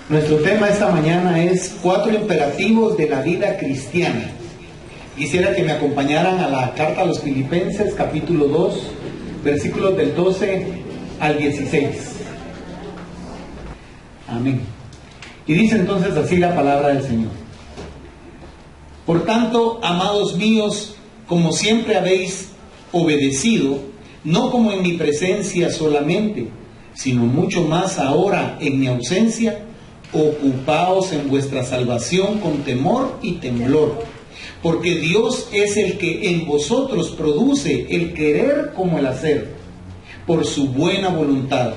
Nuestro tema esta mañana es 4 imperativos de la vida cristiana. Quisiera que me acompañaran a la carta a los Filipenses, capítulo 2, versículos del 12 al 16. Amén. Y dice entonces así la palabra del Señor. Por tanto, amados míos, como siempre habéis obedecido, no como en mi presencia solamente, sino mucho más ahora en mi ausencia, ocupaos en vuestra salvación con temor y temblor, porque Dios es el que en vosotros produce el querer como el hacer, por su buena voluntad.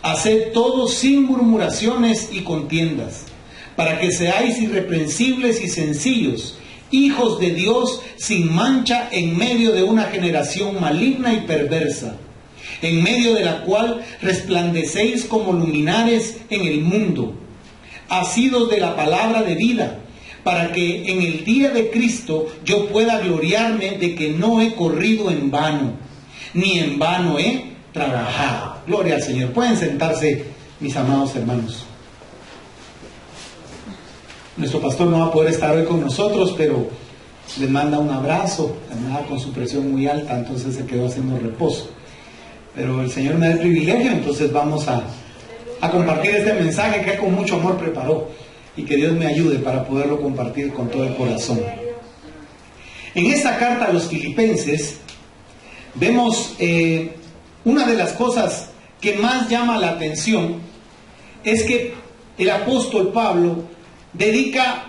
Haced todo sin murmuraciones y contiendas, para que seáis irreprensibles y sencillos, hijos de Dios sin mancha en medio de una generación maligna y perversa, en medio de la cual resplandecéis como luminares en el mundo, asidos de la palabra de vida, para que en el día de Cristo yo pueda gloriarme de que no he corrido en vano, ni en vano he trabajado. Gloria al Señor. Pueden sentarse, mis amados hermanos. Nuestro pastor no va a poder estar hoy con nosotros, pero les manda un abrazo. Andaba con su presión muy alta, entonces se quedó haciendo reposo. Pero el Señor me da el privilegio, entonces vamos a compartir este mensaje que con mucho amor preparó, y que Dios me ayude para poderlo compartir con todo el corazón. En esta carta a los Filipenses vemos una de las cosas que más llama la atención es que el apóstol Pablo dedica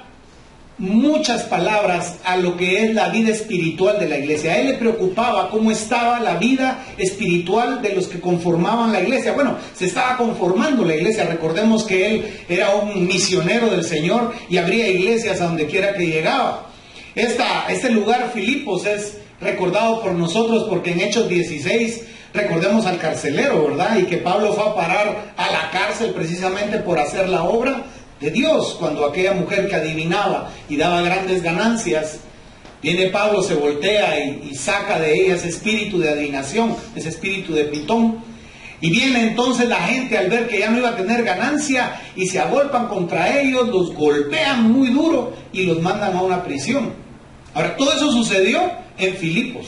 muchas palabras a lo que es la vida espiritual de la iglesia. A él le preocupaba cómo estaba la vida espiritual de los que conformaban la iglesia. Bueno, se estaba conformando la iglesia. Recordemos que él era un misionero del Señor y abría iglesias a donde quiera que llegaba. Este lugar, Filipos, es recordado por nosotros porque en Hechos 16 recordemos al carcelero, ¿verdad? Y que Pablo fue a parar a la cárcel precisamente por hacer la obra de Dios. Cuando aquella mujer que adivinaba y daba grandes ganancias, viene Pablo, se voltea y saca de ella ese espíritu de adivinación, ese espíritu de pitón. Y viene entonces la gente al ver que ya no iba a tener ganancia y se agolpan contra ellos, los golpean muy duro y los mandan a una prisión. Ahora, todo eso sucedió en Filipos.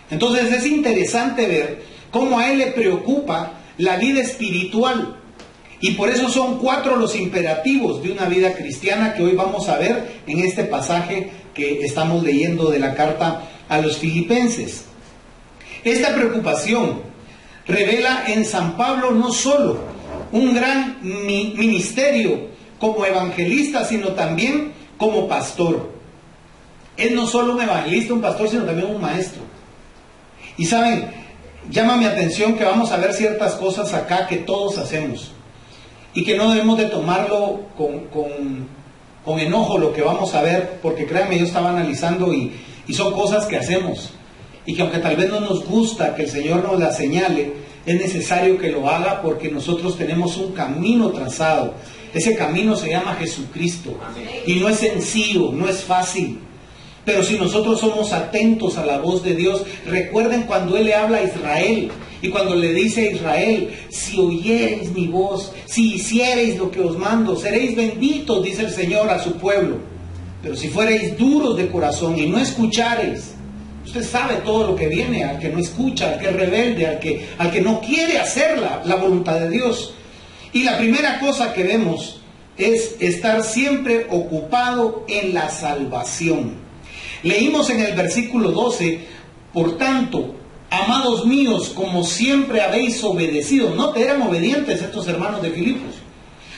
Entonces es interesante ver cómo a él le preocupa la vida espiritual. Y por eso son 4 los imperativos de una vida cristiana que hoy vamos a ver en este pasaje que estamos leyendo de la carta a los Filipenses. Esta preocupación revela en San Pablo no solo un gran ministerio como evangelista, sino también como pastor. Él no solo un evangelista, un pastor, sino también un maestro. Y saben, llama mi atención que vamos a ver ciertas cosas acá que todos hacemos. Y que no debemos de tomarlo con enojo lo que vamos a ver, porque créanme, yo estaba analizando y son cosas que hacemos. Y que aunque tal vez no nos gusta que el Señor nos la señale, es necesario que lo haga porque nosotros tenemos un camino trazado. Ese camino se llama Jesucristo. Y no es sencillo, no es fácil. Pero si nosotros somos atentos a la voz de Dios, recuerden cuando Él le habla a Israel y cuando le dice a Israel: si oyereis mi voz, si hiciereis lo que os mando, seréis benditos, dice el Señor a su pueblo. Pero si fuereis duros de corazón y no escuchareis, usted sabe todo lo que viene al que no escucha, al que es rebelde, al que no quiere hacer la voluntad de Dios. Y la primera cosa que vemos es estar siempre ocupado en la salvación. Leímos en el versículo 12, por tanto, amados míos, como siempre habéis obedecido. No te eran obedientes estos hermanos de Filipos.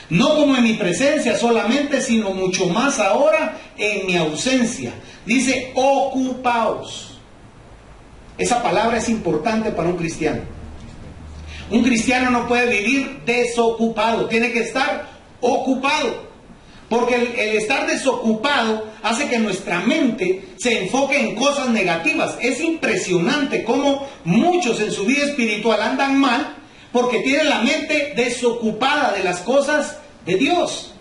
No como en mi presencia solamente, sino mucho más ahora en mi ausencia. Dice, ocupaos. Esa palabra es importante para un cristiano. Un cristiano no puede vivir desocupado, tiene que estar ocupado. Porque el estar desocupado hace que nuestra mente se enfoque en cosas negativas. Es impresionante cómo muchos en su vida espiritual andan mal porque tienen la mente desocupada de las cosas de Dios.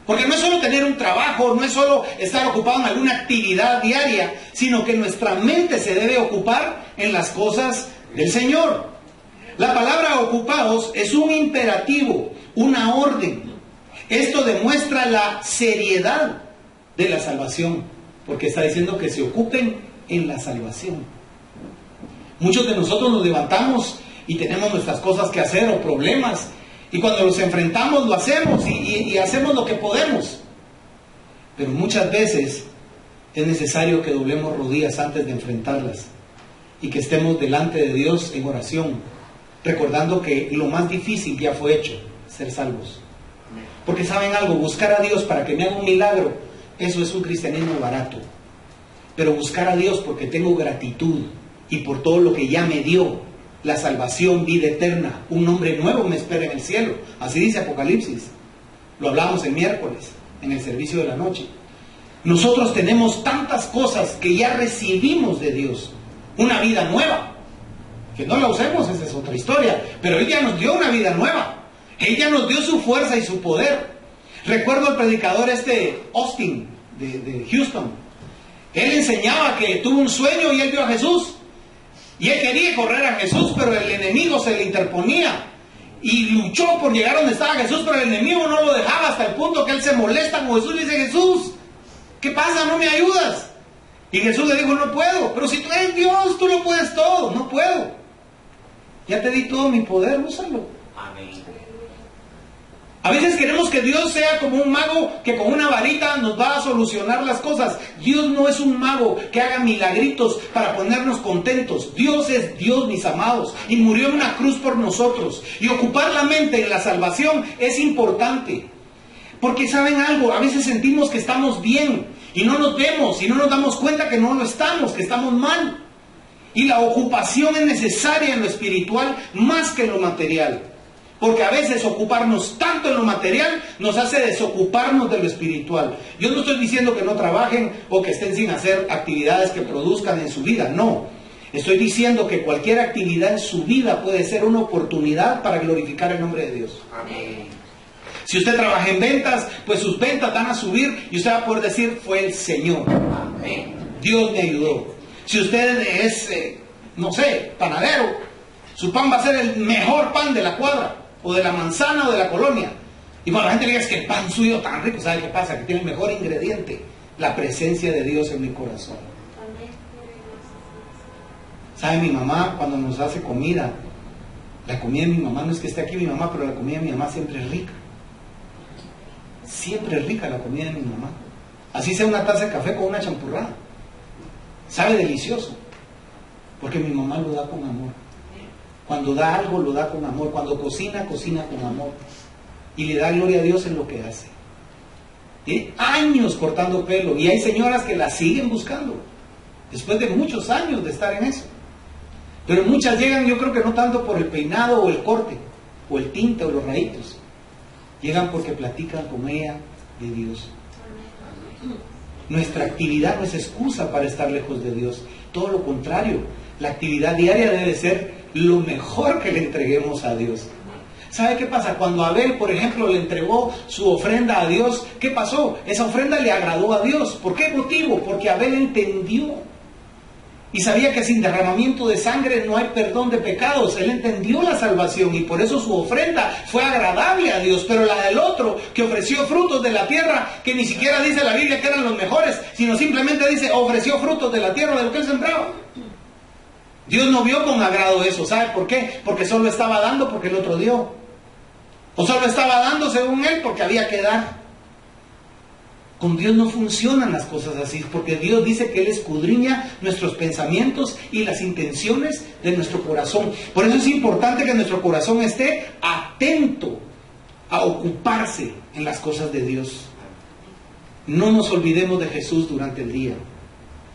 Porque no es solo tener un trabajo, no es solo estar ocupado en alguna actividad diaria, sino que nuestra mente se debe ocupar en las cosas del Señor. La palabra ocupados es un imperativo, una orden. Esto demuestra la seriedad de la salvación, porque está diciendo que se ocupen en la salvación. Muchos de nosotros nos levantamos y tenemos nuestras cosas que hacer o problemas, y cuando los enfrentamos lo hacemos y hacemos lo que podemos. Pero muchas veces es necesario que doblemos rodillas antes de enfrentarlas y que estemos delante de Dios en oración, recordando que lo más difícil ya fue hecho, ser salvos. Porque saben algo, buscar a Dios para que me haga un milagro, eso es un cristianismo barato. Pero buscar a Dios porque tengo gratitud y por todo lo que ya me dio, la salvación, vida eterna, un nombre nuevo me espera en el cielo. Así dice Apocalipsis. Lo hablamos el miércoles en el servicio de la noche. Nosotros tenemos tantas cosas que ya recibimos de Dios. Una vida nueva. Que no la usemos, esa es otra historia. Pero Él ya nos dio una vida nueva. Él ya nos dio su fuerza y su poder. Recuerdo al predicador Austin de Houston. Él enseñaba que tuvo un sueño y él vio a Jesús. Y él quería correr a Jesús, pero el enemigo se le interponía. Y luchó por llegar donde estaba Jesús, pero el enemigo no lo dejaba, hasta el punto que él se molesta con Jesús y dice: Jesús, ¿qué pasa? ¿No me ayudas? Y Jesús le dijo: no puedo. Pero si tú eres Dios, tú lo puedes todo. No puedo. Ya te di todo mi poder, úsalo. Amén. A veces queremos que Dios sea como un mago que con una varita nos va a solucionar las cosas. Dios no es un mago que haga milagritos para ponernos contentos. Dios es Dios, mis amados, y murió en una cruz por nosotros. Y ocupar la mente en la salvación es importante. Porque ¿saben algo? A veces sentimos que estamos bien y no nos vemos y no nos damos cuenta que no lo estamos, que estamos mal. Y la ocupación es necesaria en lo espiritual más que en lo material. Porque a veces ocuparnos tanto en lo material nos hace desocuparnos de lo espiritual. Yo no estoy diciendo que no trabajen o que estén sin hacer actividades que produzcan en su vida, no. Estoy diciendo que cualquier actividad en su vida puede ser una oportunidad para glorificar el nombre de Dios. Amén. Si usted trabaja en ventas, pues sus ventas van a subir y usted va a poder decir: fue el Señor. Amén. Dios me ayudó. Si usted es, no sé, panadero, su pan va a ser el mejor pan de la cuadra, o de la manzana, o de la colonia. Y cuando la gente le diga: es que el pan suyo tan rico, ¿sabe qué pasa? Que tiene el mejor ingrediente, la presencia de Dios en mi corazón. ¿Sabe? Mi mamá, cuando nos hace comida, la comida de mi mamá, no es que esté aquí mi mamá, pero la comida de mi mamá siempre es rica. Siempre es rica la comida de mi mamá. Así sea una taza de café con una champurrada. Sabe delicioso. Porque mi mamá lo da con amor. Cuando da algo, lo da con amor. Cuando cocina, cocina con amor. Y le da gloria a Dios en lo que hace. Tiene años cortando pelo. Y hay señoras que la siguen buscando. Después de muchos años de estar en eso. Pero muchas llegan, yo creo que no tanto por el peinado o el corte, o el tinte o los rayitos. Llegan porque platican con ella de Dios. Nuestra actividad no es excusa para estar lejos de Dios. Todo lo contrario. La actividad diaria debe ser lo mejor que le entreguemos a Dios. ¿Sabe qué pasa? Cuando Abel, por ejemplo, le entregó su ofrenda a Dios, ¿qué pasó? Esa ofrenda le agradó a Dios. ¿Por qué motivo? Porque Abel entendió y sabía que sin derramamiento de sangre no hay perdón de pecados. Él entendió la salvación y por eso su ofrenda fue agradable a Dios. Pero la del otro, que ofreció frutos de la tierra, que ni siquiera dice la Biblia que eran los mejores, sino simplemente dice: ofreció frutos de la tierra, de lo que él sembraba. Dios no vio con agrado eso. ¿Sabe por qué? Porque solo estaba dando porque el otro dio. O solo estaba dando según él porque había que dar. Con Dios no funcionan las cosas así, porque Dios dice que Él escudriña nuestros pensamientos y las intenciones de nuestro corazón. Por eso es importante que nuestro corazón esté atento a ocuparse en las cosas de Dios. No nos olvidemos de Jesús durante el día.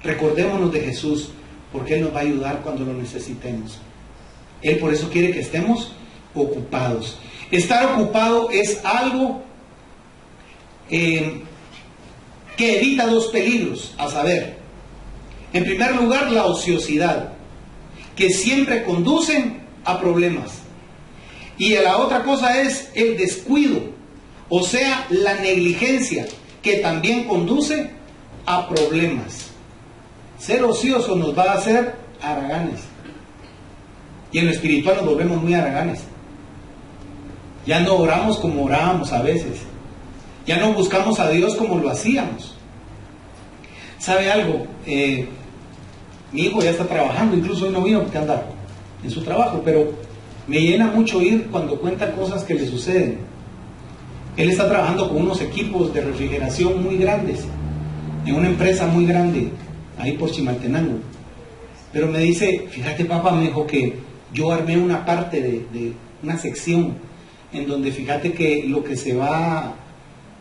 Recordémonos de Jesús, porque Él nos va a ayudar cuando lo necesitemos. Él por eso quiere que estemos ocupados. Estar ocupado es algo que evita dos peligros, a saber, en primer lugar, la ociosidad, que siempre conducen a problemas. Y la otra cosa es el descuido, o sea, la negligencia, que también conduce a problemas. Ser ocioso nos va a hacer haraganes. Y en lo espiritual nos volvemos muy haraganes. Ya no oramos como orábamos a veces. Ya no buscamos a Dios como lo hacíamos. ¿Sabe algo? Mi hijo ya está trabajando, incluso hoy no vino porque anda en su trabajo, pero me llena mucho oír cuando cuenta cosas que le suceden. Él está trabajando con unos equipos de refrigeración muy grandes, en una empresa muy grande, ahí por Chimaltenango. Pero me dice, fíjate papá, me dijo que yo armé una parte de una sección en donde fíjate que lo que se va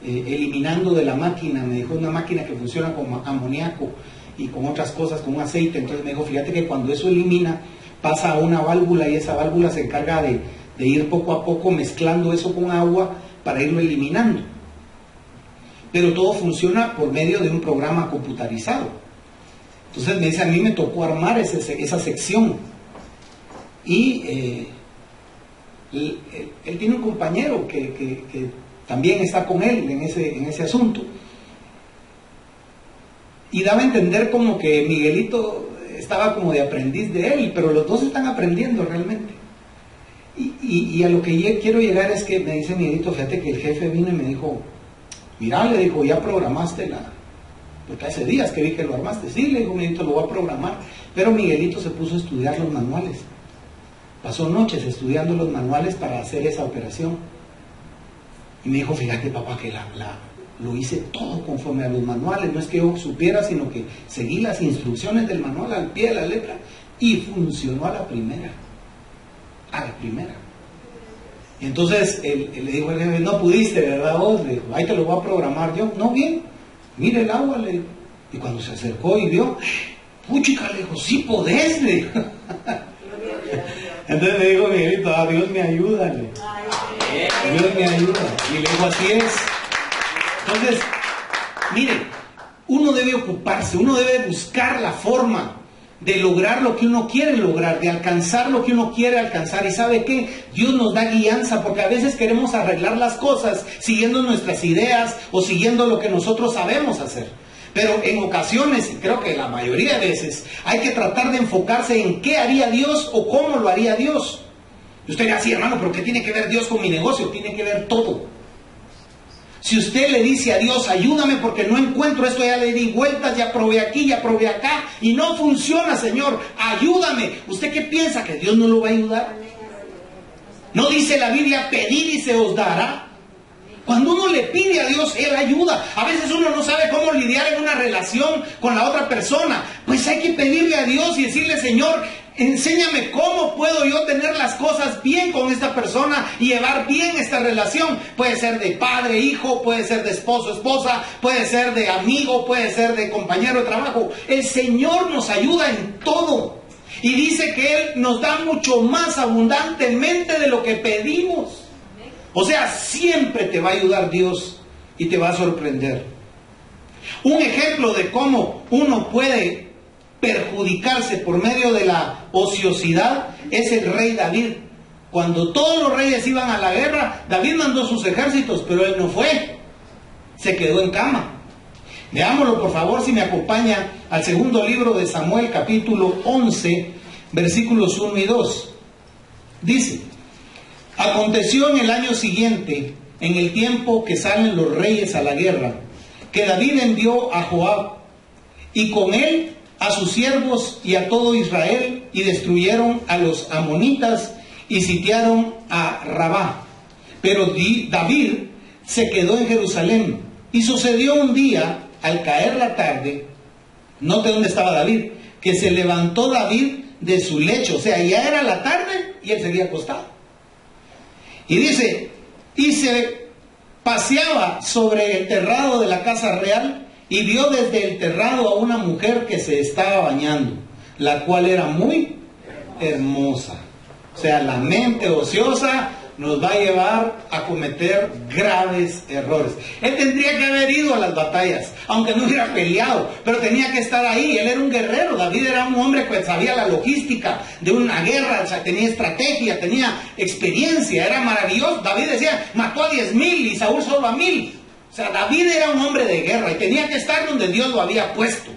eliminando de la máquina, me dijo, una máquina que funciona con amoníaco y con otras cosas, con un aceite. Entonces me dijo, fíjate que cuando eso elimina, pasa a una válvula y esa válvula se encarga de ir poco a poco mezclando eso con agua para irlo eliminando. Pero todo funciona por medio de un programa computarizado. Entonces me dice, a mí me tocó armar esa sección. Y él tiene un compañero que también está con él en ese asunto. Y daba a entender como que Miguelito estaba como de aprendiz de él, pero los dos están aprendiendo realmente. Y a lo que quiero llegar es que me dice Miguelito, fíjate que el jefe vino y me dijo, mira, le dijo, ya programaste porque hace días que vi que lo armaste. Sí, le dijo Miguelito, lo voy a programar. Pero Miguelito se puso a estudiar los manuales. Pasó noches estudiando los manuales para hacer esa operación. Y me dijo, fíjate papá, que lo hice todo conforme a los manuales. No es que yo supiera, sino que seguí las instrucciones del manual al pie de la letra. Y funcionó a la primera. Y entonces él le dijo al jefe, no pudiste, ¿verdad vos? Le dijo, ahí te lo voy a programar yo. No, bien, mire el agua, le dijo. Y cuando se acercó y vio, puchica, le dijo, sí podés, le dijo. Entonces le dijo Miguelito, Dios me ayuda, le dijo. Dios me ayuda. Y le dijo, así es. Entonces, mire, uno debe ocuparse, uno debe buscar la forma de lograr lo que uno quiere lograr, de alcanzar lo que uno quiere alcanzar. ¿Y sabe qué? Dios nos da guianza, porque a veces queremos arreglar las cosas siguiendo nuestras ideas o siguiendo lo que nosotros sabemos hacer. Pero en ocasiones, y creo que la mayoría de veces, hay que tratar de enfocarse en qué haría Dios o cómo lo haría Dios. Y usted dirá, sí, hermano, pero ¿qué tiene que ver Dios con mi negocio? Tiene que ver todo. Si usted le dice a Dios, ayúdame porque no encuentro esto, ya le di vueltas, ya probé aquí, ya probé acá, y no funciona, Señor, ayúdame. ¿Usted qué piensa? ¿Que Dios no lo va a ayudar? ¿No dice la Biblia, pedid y se os dará? Cuando uno le pide a Dios, Él ayuda. A veces uno no sabe cómo lidiar en una relación con la otra persona. Pues hay que pedirle a Dios y decirle, Señor, enséñame cómo puedo yo tener las cosas bien con esta persona y llevar bien esta relación. Puede ser de padre, hijo, puede ser de esposo, esposa, puede ser de amigo, puede ser de compañero de trabajo. El Señor nos ayuda en todo. Y dice que Él nos da mucho más abundantemente de lo que pedimos. O sea, siempre te va a ayudar Dios y te va a sorprender. Un ejemplo de cómo uno puede perjudicarse por medio de la ociosidad es el rey David. Cuando todos los reyes iban a la guerra, David mandó sus ejércitos, pero él no fue. Se quedó en cama. Veámoslo por favor, si me acompaña al segundo libro de Samuel, capítulo 11, versículos 1 y 2. Dice: aconteció en el año siguiente, en el tiempo que salen los reyes a la guerra, que David envió a Joab, y con él a sus siervos y a todo Israel, y destruyeron a los amonitas y sitiaron a Rabá. Pero David se quedó en Jerusalén. Y sucedió un día, al caer la tarde, note dónde estaba David, que se levantó David de su lecho, o sea, ya era la tarde y él se había acostado. Y dice, y se paseaba sobre el terrado de la casa real, y vio desde el terrado a una mujer que se estaba bañando, la cual era muy hermosa. O sea, la mente ociosa nos va a llevar a cometer graves errores. Él tendría que haber ido a las batallas, aunque no hubiera peleado, pero tenía que estar ahí. Él era un guerrero. David era un hombre que sabía la logística de una guerra, o sea, tenía estrategia, tenía experiencia, era maravilloso. David decía, mató a 10,000 y Saúl solo a 1,000. O sea, David era un hombre de guerra y tenía que estar donde Dios lo había puesto,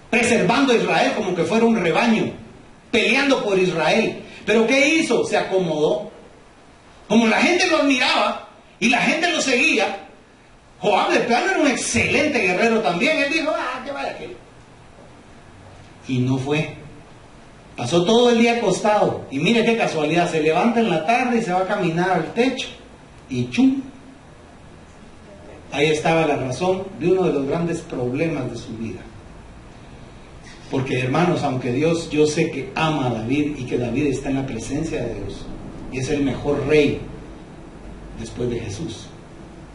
preservando a Israel como que fuera un rebaño, peleando por Israel. Pero ¿qué hizo? Se acomodó. Como la gente lo admiraba, Y la gente lo seguía. Joab de plano era un excelente guerrero también. Él dijo, que vaya aquello. Y no fue. Pasó todo el día acostado. Y mire qué casualidad, se levanta en la tarde y se va a caminar al techo. Y chum. Ahí estaba la razón de uno de los grandes problemas de su vida. Porque, hermanos, aunque Dios, yo sé que ama a David y que David está en la presencia de Dios y es el mejor rey después de Jesús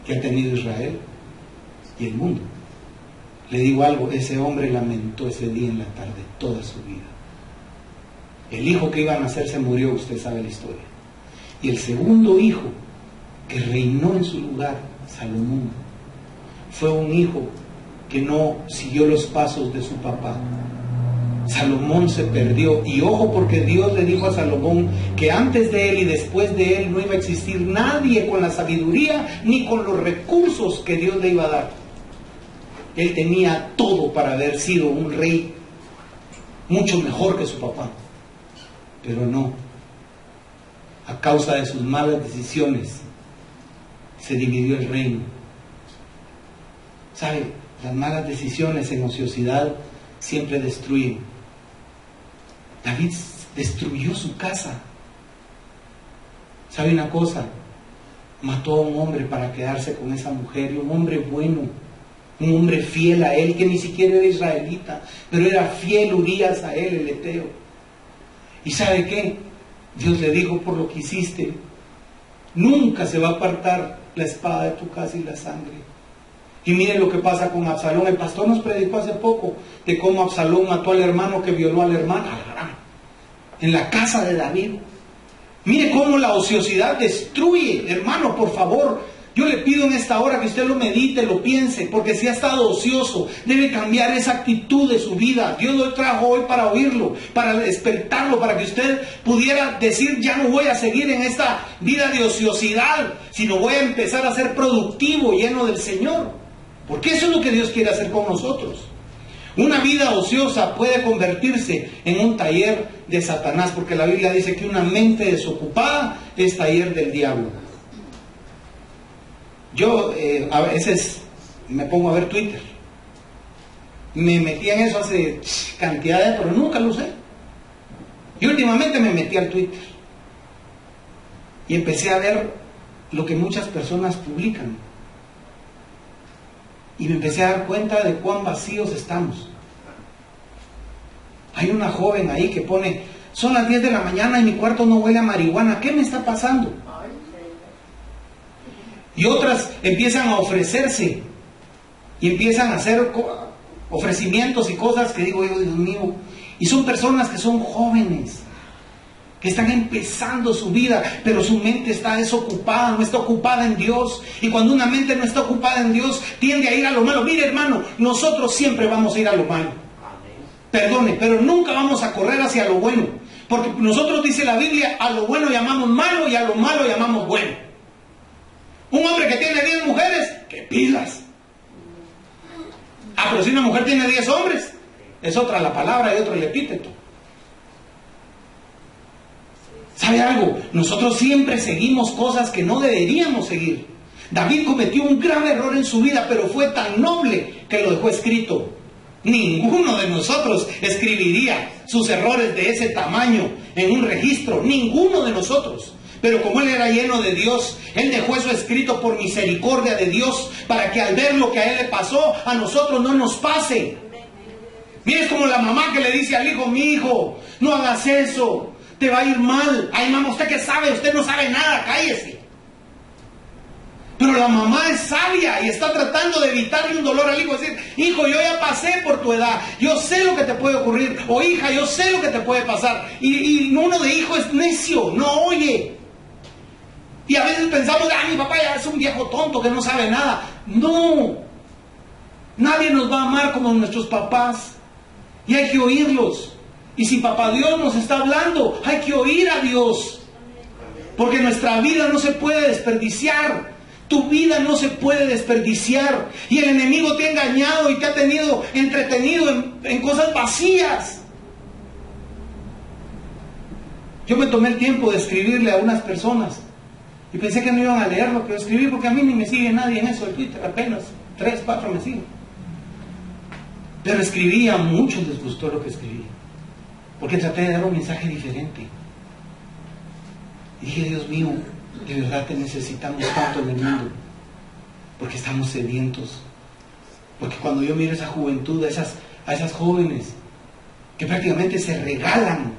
que ha tenido Israel y el mundo. Le digo algo, ese hombre lamentó ese día en la tarde toda su vida. El hijo que iba a nacer se murió, usted sabe la historia. Y el segundo hijo que reinó en su lugar, Salomón, fue un hijo que no siguió los pasos de su papá. Salomón se perdió, y ojo, porque Dios le dijo a Salomón que antes de él y después de él no iba a existir nadie con la sabiduría ni con los recursos que Dios le iba a dar. Él tenía todo para haber sido un rey mucho mejor que su papá, pero no. A causa de sus malas decisiones se dividió el reino. ¿Sabe? Las malas decisiones en ociosidad siempre destruyen. David destruyó su casa. ¿Sabe una cosa? Mató a un hombre para quedarse con esa mujer, y un hombre bueno, un hombre fiel a él, que ni siquiera era israelita, pero era fiel Urías a él, el heteo. ¿Y sabe qué? Dios le dijo, por lo que hiciste, nunca se va a apartar la espada de tu casa y la sangre. Y miren lo que pasa con Absalón. El pastor nos predicó hace poco de cómo Absalón mató al hermano que violó a la hermana en la casa de David. Mire cómo la ociosidad destruye. Hermano, por favor, yo le pido en esta hora que usted lo medite, lo piense, porque si ha estado ocioso, debe cambiar esa actitud de su vida. Dios lo trajo hoy para oírlo, para despertarlo, para que usted pudiera decir, ya no voy a seguir en esta vida de ociosidad, sino voy a empezar a ser productivo, lleno del Señor. Porque eso es lo que Dios quiere hacer con nosotros. Una vida ociosa puede convertirse en un taller de Satanás, porque la Biblia dice que una mente desocupada es taller del diablo. Yo a veces me pongo a ver Twitter. Me metí en eso hace cantidad de, pero nunca lo usé. Y últimamente me metí al Twitter y empecé a ver lo que muchas personas publican. Y me empecé a dar cuenta de cuán vacíos estamos. Hay una joven ahí que pone, son las 10 de la mañana y mi cuarto no huele a marihuana. ¿Qué me está pasando? Y otras empiezan a ofrecerse y empiezan a hacer ofrecimientos y cosas que digo yo, Dios mío. Y son personas que son jóvenes, que están empezando su vida, pero su mente está desocupada, no está ocupada en Dios. Y cuando una mente no está ocupada en Dios, tiende a ir a lo malo. Mire, hermano, nosotros siempre vamos a ir a lo malo. Perdone, pero nunca vamos a correr hacia lo bueno. Porque nosotros, dice la Biblia, a lo bueno llamamos malo y a lo malo llamamos bueno. Un hombre que tiene 10 mujeres, ¡qué pilas! Pero si una mujer tiene 10 hombres, es otra la palabra y otro el epíteto. ¿Sabe algo? Nosotros siempre seguimos cosas que no deberíamos seguir. David cometió un grave error en su vida, pero fue tan noble que lo dejó escrito. Ninguno de nosotros escribiría sus errores de ese tamaño en un registro. Ninguno de nosotros. Pero como él era lleno de Dios, él dejó eso escrito por misericordia de Dios, para que al ver lo que a él le pasó, a nosotros no nos pase. Mire, es como la mamá que le dice al hijo, mi hijo, no hagas eso, te va a ir mal. Ay, mamá, ¿usted qué sabe? Usted no sabe nada, cállese. Pero la mamá es sabia y está tratando de evitarle un dolor al hijo, decir, hijo, yo ya pasé por tu edad, yo sé lo que te puede ocurrir, o hija, yo sé lo que te puede pasar. Y uno de hijo es necio, no oye. Y a veces pensamos, mi papá ya es un viejo tonto que no sabe nada. No, nadie nos va a amar como nuestros papás, y hay que oírlos. Y si papá Dios nos está hablando, hay que oír a Dios, porque nuestra vida no se puede desperdiciar. Tu vida no se puede desperdiciar. Y el enemigo te ha engañado y te ha tenido entretenido en cosas vacías. Yo me tomé el tiempo de escribirle a unas personas Y pensé que no iban a leer lo que yo escribí, porque a mí ni me sigue nadie en eso, el Twitter, apenas 3, 4 me siguen. Pero escribí, a muchos les gustó lo que escribí, porque traté de dar un mensaje diferente. Y dije, Dios mío, de verdad te necesitamos tanto en el mundo, porque estamos sedientos. Porque cuando yo miro esa juventud, a esas jóvenes que prácticamente se regalan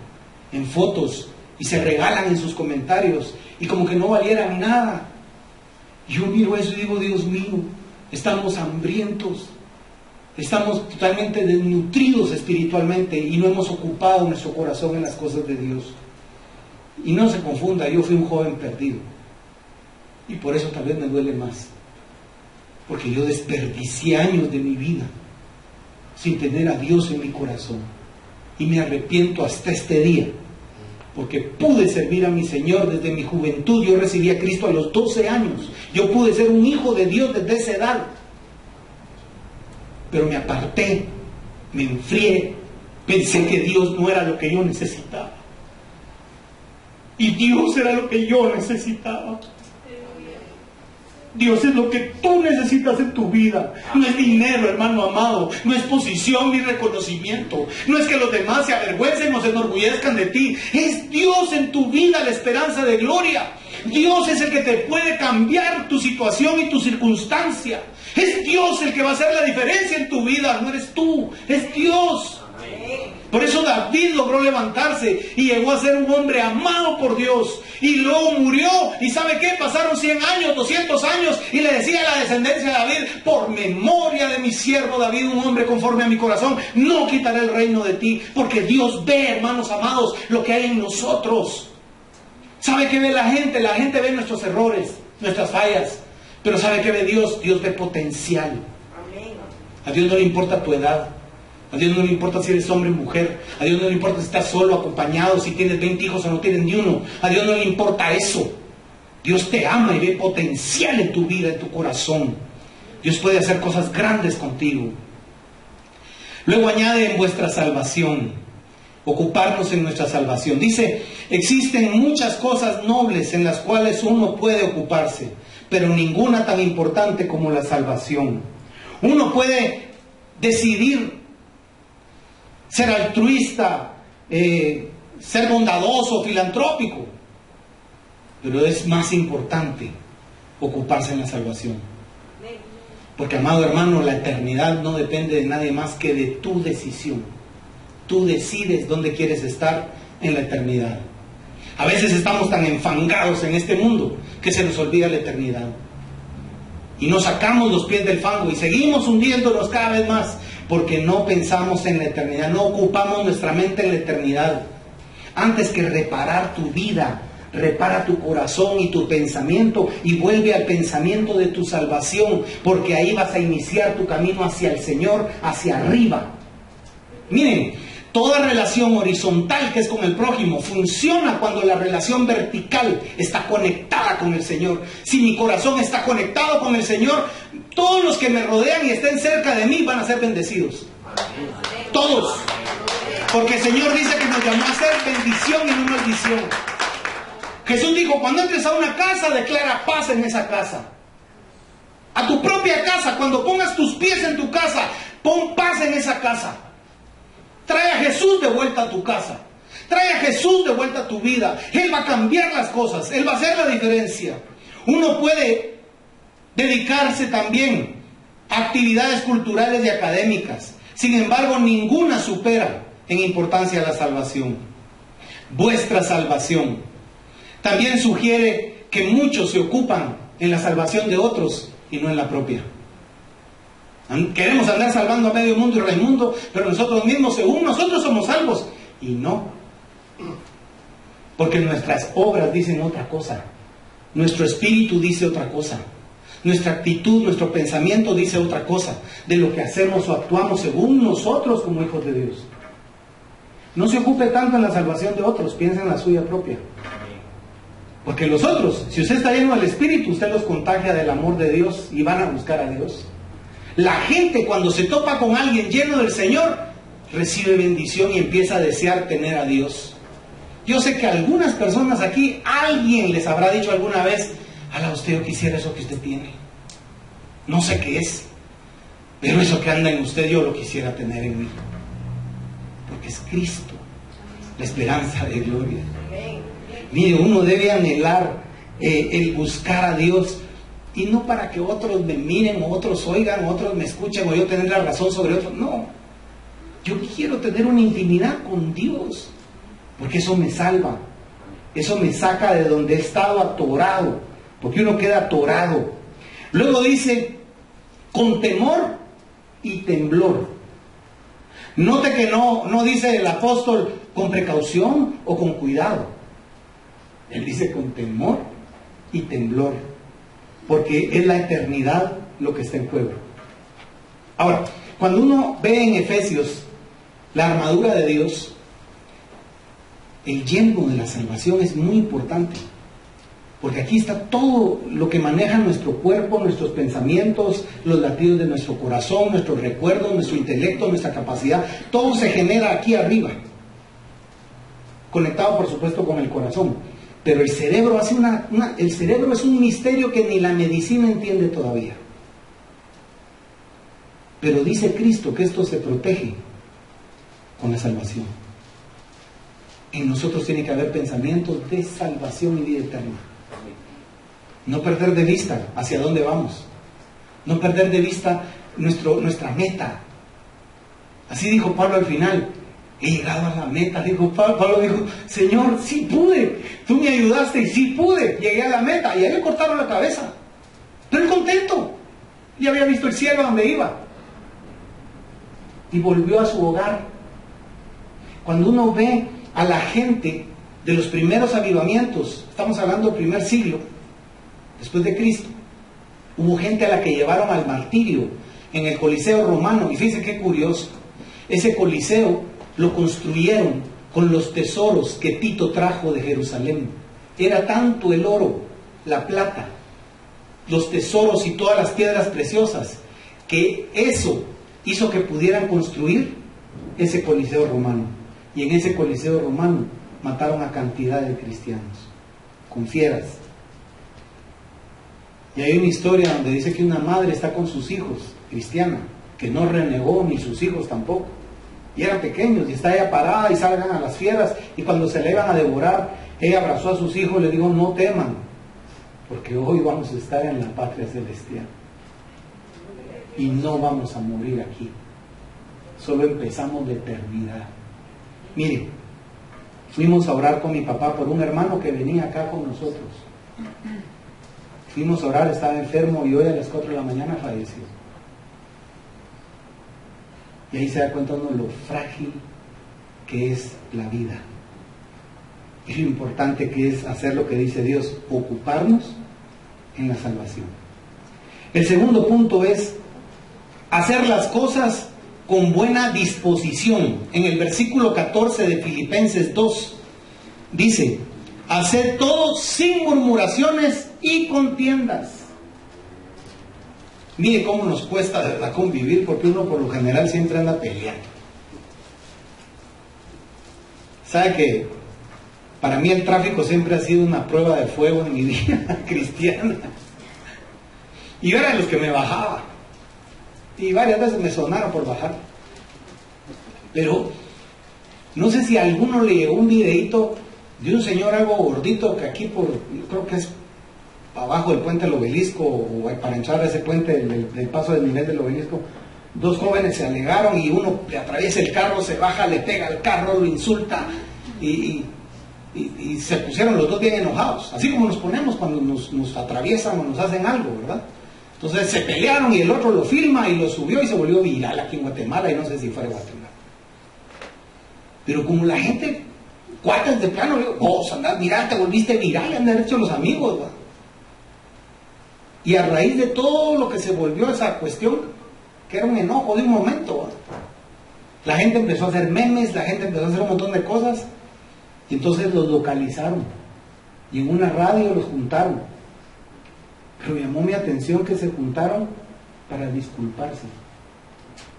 en fotos y se regalan en sus comentarios y como que no valieran nada, yo miro eso y digo, Dios mío, estamos hambrientos, estamos totalmente desnutridos espiritualmente y no hemos ocupado nuestro corazón en las cosas de Dios. Y no se confunda, yo fui un joven perdido y por eso tal vez me duele más, porque yo desperdicié años de mi vida sin tener a Dios en mi corazón, y me arrepiento hasta este día, porque pude servir a mi Señor desde mi juventud. Yo recibí a Cristo a los 12 años, yo pude ser un hijo de Dios desde esa edad, pero me aparté, me enfrié, pensé que Dios no era lo que yo necesitaba, y Dios era lo que yo necesitaba. Dios es lo que tú necesitas en tu vida. No es dinero, hermano amado. No es posición ni reconocimiento. No es que los demás se avergüencen o se enorgullezcan de ti. Es Dios en tu vida, la esperanza de gloria. Dios es el que te puede cambiar tu situación y tu circunstancia. Es Dios el que va a hacer la diferencia en tu vida. No eres tú, es Dios. Por eso David logró levantarse y llegó a ser un hombre amado por Dios. Y luego murió. ¿Y sabe qué? Pasaron 100 años, 200 años. Y le decía a la descendencia de David: por memoria de mi siervo David, un hombre conforme a mi corazón, no quitaré el reino de ti. Porque Dios ve, hermanos amados, lo que hay en nosotros. ¿Sabe qué ve la gente? La gente ve nuestros errores, nuestras fallas. Pero ¿sabe qué ve Dios? Dios ve potencial. A Dios no le importa tu edad. A Dios no le importa si eres hombre o mujer. A Dios no le importa si estás solo, acompañado, si tienes 20 hijos o no tienes ni uno. A Dios no le importa eso. Dios te ama y ve potencial en tu vida, en tu corazón. Dios puede hacer cosas grandes contigo. Luego añade: en vuestra salvación. Ocuparnos en nuestra salvación. Dice: existen muchas cosas nobles en las cuales uno puede ocuparse, pero ninguna tan importante como la salvación. Uno puede decidir ser altruista, ser bondadoso, filantrópico, pero es más importante ocuparse en la salvación. Porque, amado hermano, la eternidad no depende de nadie más que de tu decisión. Tú decides dónde quieres estar en la eternidad. A veces estamos tan enfangados en este mundo que se nos olvida la eternidad. Y nos sacamos los pies del fango y seguimos hundiéndonos cada vez más, porque no pensamos en la eternidad, no ocupamos nuestra mente en la eternidad. Antes que reparar tu vida, repara tu corazón y tu pensamiento y vuelve al pensamiento de tu salvación, porque ahí vas a iniciar tu camino hacia el Señor, hacia arriba. Miren, toda relación horizontal que es con el prójimo funciona cuando la relación vertical está conectada con el Señor. Si mi corazón está conectado con el Señor, todos los que me rodean y estén cerca de mí van a ser bendecidos. Todos. Porque el Señor dice que nos llamó a ser bendición y no maldición. Jesús dijo: cuando entres a una casa, declara paz en esa casa. A tu propia casa, cuando pongas tus pies en tu casa, pon paz en esa casa. Trae a Jesús de vuelta a tu casa. Trae a Jesús de vuelta a tu vida. Él va a cambiar las cosas. Él va a hacer la diferencia. Uno puede dedicarse también a actividades culturales y académicas. Sin embargo, ninguna supera en importancia la salvación. Vuestra salvación. También sugiere que muchos se ocupan en la salvación de otros y no en la propia. Queremos andar salvando a medio mundo y Raimundo, pero nosotros mismos, según nosotros, somos salvos. Y no. Porque nuestras obras dicen otra cosa. Nuestro espíritu dice otra cosa. Nuestra actitud, nuestro pensamiento dice otra cosa de lo que hacemos o actuamos según nosotros como hijos de Dios. No se ocupe tanto en la salvación de otros, piensa en la suya propia. Porque los otros, si usted está lleno del Espíritu, usted los contagia del amor de Dios y van a buscar a Dios. La gente, cuando se topa con alguien lleno del Señor, recibe bendición y empieza a desear tener a Dios. Yo sé que algunas personas aquí, alguien les habrá dicho alguna vez: a usted, yo quisiera eso que usted tiene. No sé qué es, pero eso que anda en usted yo lo quisiera tener en mí. Porque es Cristo, la esperanza de gloria. Mire, uno debe anhelar el buscar a Dios, y no para que otros me miren, o otros oigan, o otros me escuchen, o yo tener la razón sobre otros. No, yo quiero tener una intimidad con Dios, porque eso me salva, eso me saca de donde he estado atorado, porque uno queda atorado. Luego dice, con temor y temblor. Note que no dice el apóstol con precaución o con cuidado. Él dice con temor y temblor, porque es la eternidad lo que está en juego. Ahora, cuando uno ve en Efesios la armadura de Dios, el yelmo de la salvación es muy importante, porque aquí está todo lo que maneja nuestro cuerpo, nuestros pensamientos, los latidos de nuestro corazón, nuestros recuerdos, nuestro intelecto, nuestra capacidad. Todo se genera aquí arriba, conectado por supuesto con el corazón. Pero el cerebro hace el cerebro es un misterio que ni la medicina entiende todavía. Pero dice Cristo que esto se protege con la salvación. En nosotros tiene que haber pensamientos de salvación y vida eterna. No perder de vista hacia dónde vamos. No perder de vista nuestra meta. Así dijo Pablo al final. He llegado a la meta, dijo Pablo, dijo, Señor, sí pude, tú me ayudaste y sí pude, llegué a la meta, y a él le cortaron la cabeza, pero él contento, ya había visto el cielo donde iba, y volvió a su hogar. Cuando uno ve a la gente de los primeros avivamientos, estamos hablando del primer siglo, después de Cristo, hubo gente a la que llevaron al martirio en el Coliseo romano, y fíjense qué curioso, ese Coliseo lo construyeron con los tesoros que Tito trajo de Jerusalén. Era tanto el oro, la plata, los tesoros y todas las piedras preciosas, que eso hizo que pudieran construir ese Coliseo romano. Y en ese Coliseo romano mataron a cantidad de cristianos, con fieras. Y hay una historia donde dice que una madre está con sus hijos, cristiana, que no renegó, ni sus hijos tampoco. Y eran pequeños, y está ella parada y salgan a las fieras, y cuando se le iban a devorar, ella abrazó a sus hijos y le dijo, no teman, porque hoy vamos a estar en la patria celestial, y no vamos a morir aquí, solo empezamos la eternidad. Miren, fuimos a orar con mi papá por un hermano que venía acá con nosotros, fuimos a orar, estaba enfermo, y hoy a las 4 de la mañana falleció. Y ahí se da cuenta uno lo frágil que es la vida. Y lo importante que es hacer lo que dice Dios, ocuparnos en la salvación. El segundo punto es hacer las cosas con buena disposición. En el versículo 14 de Filipenses 2 dice, haced todo sin murmuraciones y contiendas. Mire cómo nos cuesta de verdad convivir, porque uno por lo general siempre anda peleando. ¿Sabe que para mí el tráfico siempre ha sido una prueba de fuego en mi vida cristiana? Y yo era de los que me bajaba, y varias veces me sonaron por bajar. Pero no sé si a alguno le llegó un videíto de un señor algo gordito que aquí creo que es abajo del puente del Obelisco, o para entrar a ese puente del paso del nivel del Obelisco, dos jóvenes se alegaron y uno le atraviesa el carro, se baja, le pega al carro, lo insulta, y se pusieron los dos bien enojados, así como nos ponemos cuando nos atraviesan o nos hacen algo, ¿verdad? Entonces se pelearon y el otro lo filma y lo subió y se volvió viral aquí en Guatemala, y no sé si fue de Guatemala. Pero como la gente, cuates de plano, le digo, vos andás, mirá, te volviste viral, han de haber hecho los amigos, ¿verdad? Y a raíz de todo lo que se volvió esa cuestión, que era un enojo de un momento, ¿verdad? La gente empezó a hacer memes, la gente empezó a hacer un montón de cosas, y entonces los localizaron, y en una radio los juntaron. Pero llamó mi atención que se juntaron para disculparse,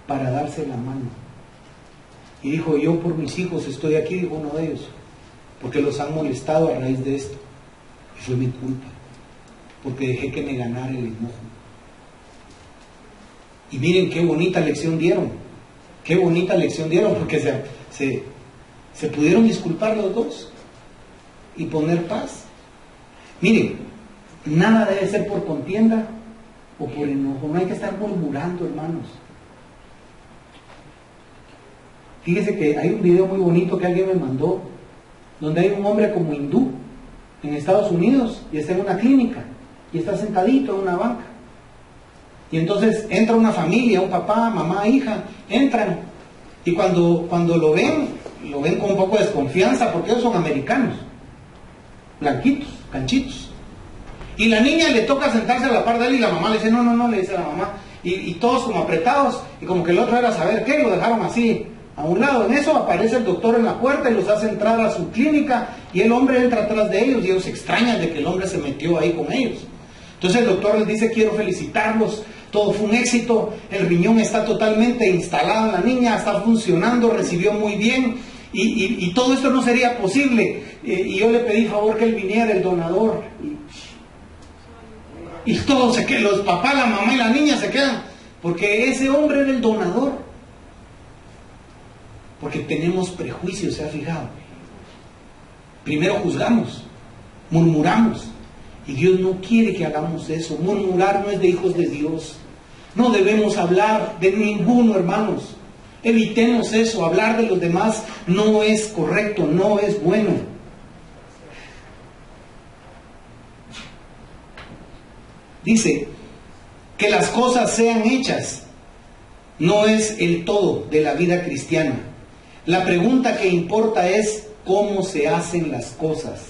para darse la mano. Y dijo, yo por mis hijos estoy aquí, dijo uno de ellos, porque los han molestado a raíz de esto. Y fue mi culpa, porque dejé que me ganara el enojo. Y miren qué bonita lección dieron, porque se pudieron disculpar los dos y poner paz. Miren, nada debe ser por contienda o por enojo, no hay que estar murmurando, hermanos. Fíjese que hay un video muy bonito que alguien me mandó, donde hay un hombre como hindú en Estados Unidos y está en una clínica y está sentadito en una banca. Y entonces entra una familia, un papá, mamá, hija, entran y cuando lo ven con un poco de desconfianza porque ellos son americanos, blanquitos, canchitos. Y la niña le toca sentarse a la par de él y la mamá le dice, no, le dice a la mamá. Y todos como apretados y como que el otro era saber qué, lo dejaron así a un lado. En eso aparece el doctor en la puerta y los hace entrar a su clínica y el hombre entra atrás de ellos y ellos se extrañan de que el hombre se metió ahí con ellos. Entonces el doctor les dice, quiero felicitarlos, todo fue un éxito, el riñón está totalmente instalado en la niña, está funcionando, recibió muy bien y todo esto no sería posible. Y yo le pedí favor que él viniera, el donador. Y todos se quedan, los papás, la mamá y la niña se quedan, porque ese hombre era el donador. Porque tenemos prejuicios, ¿se ha fijado? Primero juzgamos, murmuramos. Y Dios no quiere que hagamos eso. Murmurar no es de hijos de Dios. No debemos hablar de ninguno, hermanos. Evitemos eso. Hablar de los demás no es correcto, no es bueno. Dice que las cosas sean hechas no es el todo de la vida cristiana. La pregunta que importa es cómo se hacen las cosas.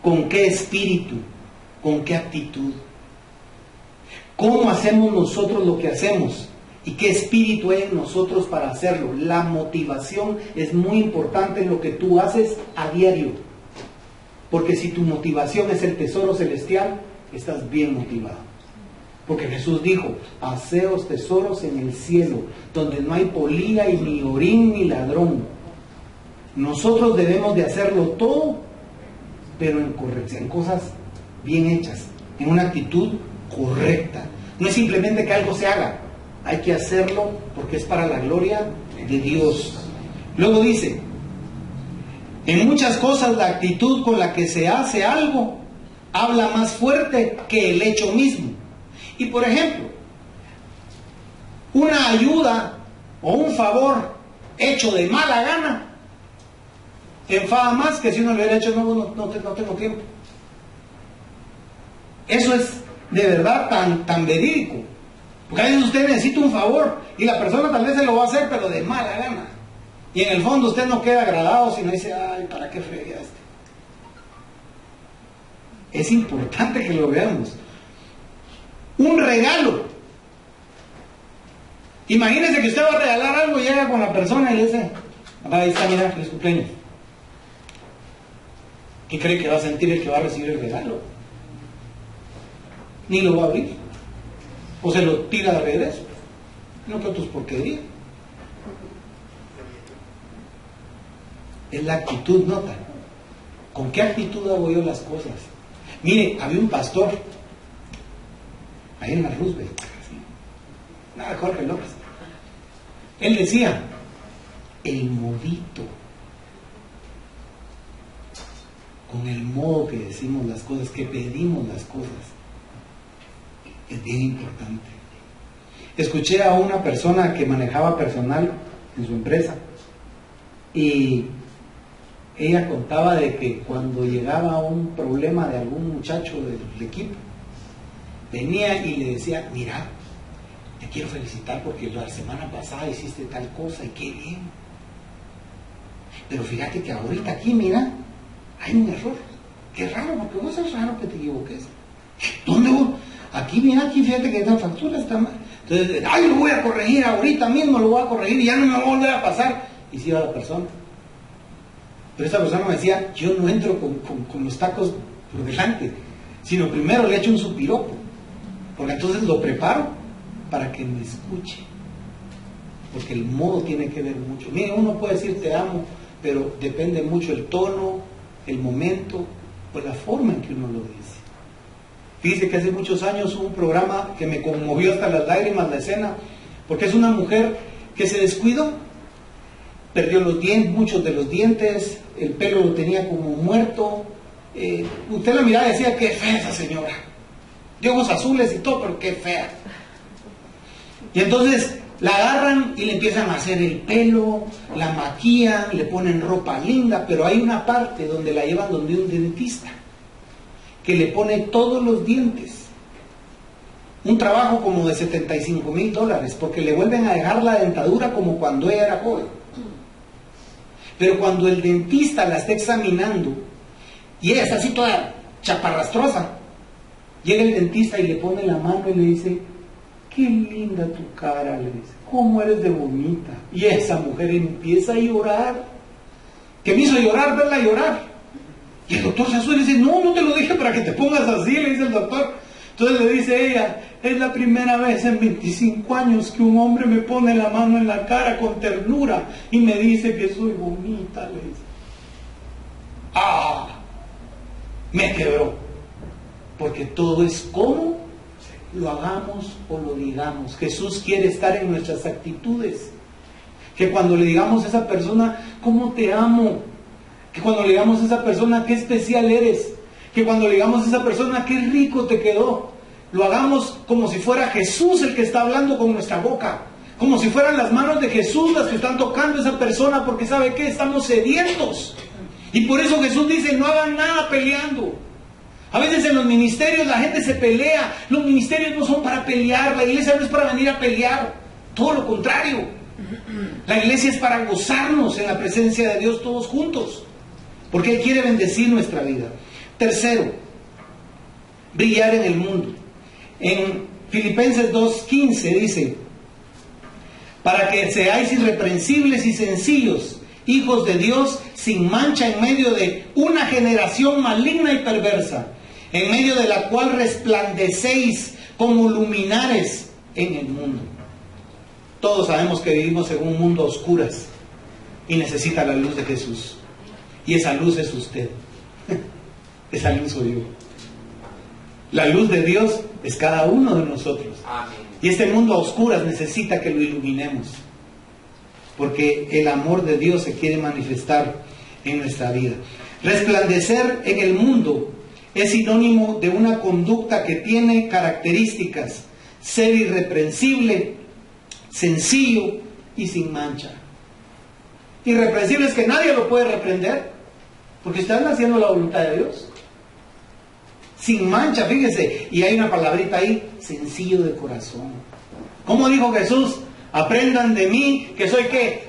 ¿Con qué espíritu? ¿Con qué actitud? ¿Cómo hacemos nosotros lo que hacemos? ¿Y qué espíritu hay en nosotros para hacerlo? La motivación es muy importante en lo que tú haces a diario. Porque si tu motivación es el tesoro celestial, estás bien motivado. Porque Jesús dijo, haceos tesoros en el cielo, donde no hay polilla y ni orín ni ladrón. Nosotros debemos de hacerlo todo, pero en corrección, en cosas bien hechas, en una actitud correcta. No es simplemente que algo se haga, hay que hacerlo porque es para la gloria de Dios. Luego dice, en muchas cosas la actitud con la que se hace algo habla más fuerte que el hecho mismo. Y por ejemplo, una ayuda o un favor hecho de mala gana enfada más que si uno le hubiera hecho no tengo tiempo. Eso es de verdad tan verídico. Porque a veces usted necesita un favor y la persona tal vez se lo va a hacer, pero de mala gana. Y en el fondo usted no queda agradado, sino dice, ay, ¿para qué fregué este? Es importante que lo veamos. Un regalo. Imagínese que usted va a regalar algo y llega con la persona y le dice, ahí está, mira, feliz cumpleaños. ¿Qué cree que va a sentir el que va a recibir el regalo? Ni lo va a abrir. O se lo tira de regreso. No que tus porquerías. Es la actitud, nota. ¿Con qué actitud hago yo las cosas? Mire, había un pastor ahí en la Roosevelt, nada, Jorge López. Él decía, el modito, con el modo que decimos las cosas, que pedimos las cosas, es bien importante. Escuché a una persona que manejaba personal en su empresa y ella contaba de que cuando llegaba un problema de algún muchacho del equipo, venía y le decía, mira, te quiero felicitar porque la semana pasada hiciste tal cosa y qué bien. Pero fíjate que ahorita aquí, mira, hay un error. Qué raro, porque vos es raro que te equivoques. ¿Dónde vos? Aquí, mira, aquí fíjate que esta factura está mal. Entonces, ay, lo voy a corregir ahorita mismo, lo voy a corregir y ya no me va a volver a pasar. Y se iba la persona. Pero esta persona me decía, yo no entro con los tacos por delante, sino primero le echo un supiropo, porque entonces lo preparo para que me escuche. Porque el modo tiene que ver mucho. Mire, uno puede decir te amo, pero depende mucho el tono, el momento, o la forma en que uno lo dice. Dice que hace muchos años hubo un programa que me conmovió hasta las lágrimas la escena, porque es una mujer que se descuidó, perdió los dientes, muchos de los dientes, el pelo lo tenía como muerto. Usted la miraba y decía, qué fea esa señora, de ojos azules y todo, pero qué fea. Y entonces la agarran y le empiezan a hacer el pelo, la maquillan, le ponen ropa linda, pero hay una parte donde la llevan donde un dentista, que le pone todos los dientes. Un trabajo como de $75,000, porque le vuelven a dejar la dentadura como cuando ella era joven. Pero cuando el dentista la está examinando, y ella está así toda chaparrastrosa, llega el dentista y le pone la mano y le dice, qué linda tu cara, le dice, cómo eres de bonita. Y esa mujer empieza a llorar, que me hizo llorar, verla llorar. Y el doctor se asusta y dice, no, no te lo dije para que te pongas así, le dice el doctor. Entonces le dice ella, es la primera vez en 25 años que un hombre me pone la mano en la cara con ternura y me dice que soy bonita, le dice. Me quebró, porque todo es como lo hagamos o lo digamos. Jesús quiere estar en nuestras actitudes, que cuando le digamos a esa persona, ¿cómo te amo?, que cuando le digamos a esa persona, qué especial eres, que cuando le digamos a esa persona, qué rico te quedó, lo hagamos como si fuera Jesús el que está hablando con nuestra boca, como si fueran las manos de Jesús las que están tocando a esa persona, porque ¿sabe qué? Estamos sedientos. Y por eso Jesús dice, no hagan nada peleando. A veces en los ministerios la gente se pelea. Los ministerios no son para pelear, la iglesia no es para venir a pelear, todo lo contrario. La iglesia es para gozarnos en la presencia de Dios todos juntos, porque Él quiere bendecir nuestra vida. Tercero, brillar en el mundo. En Filipenses 2:15 dice, para que seáis irreprensibles y sencillos, hijos de Dios, sin mancha en medio de una generación maligna y perversa, en medio de la cual resplandecéis como luminares en el mundo. Todos sabemos que vivimos en un mundo a oscuras y necesita la luz de Jesús. Y esa luz es usted. Esa luz soy yo. La luz de Dios es cada uno de nosotros. Amén. Y este mundo a oscuras necesita que lo iluminemos, porque el amor de Dios se quiere manifestar en nuestra vida. Resplandecer en el mundo es sinónimo de una conducta que tiene características: ser irreprensible, sencillo y sin mancha. Irreprensible es que nadie lo puede reprender, porque están haciendo la voluntad de Dios. Sin mancha, fíjese, y hay una palabrita ahí, sencillo de corazón. ¿Cómo dijo Jesús? Aprendan de mí, que soy ¿qué?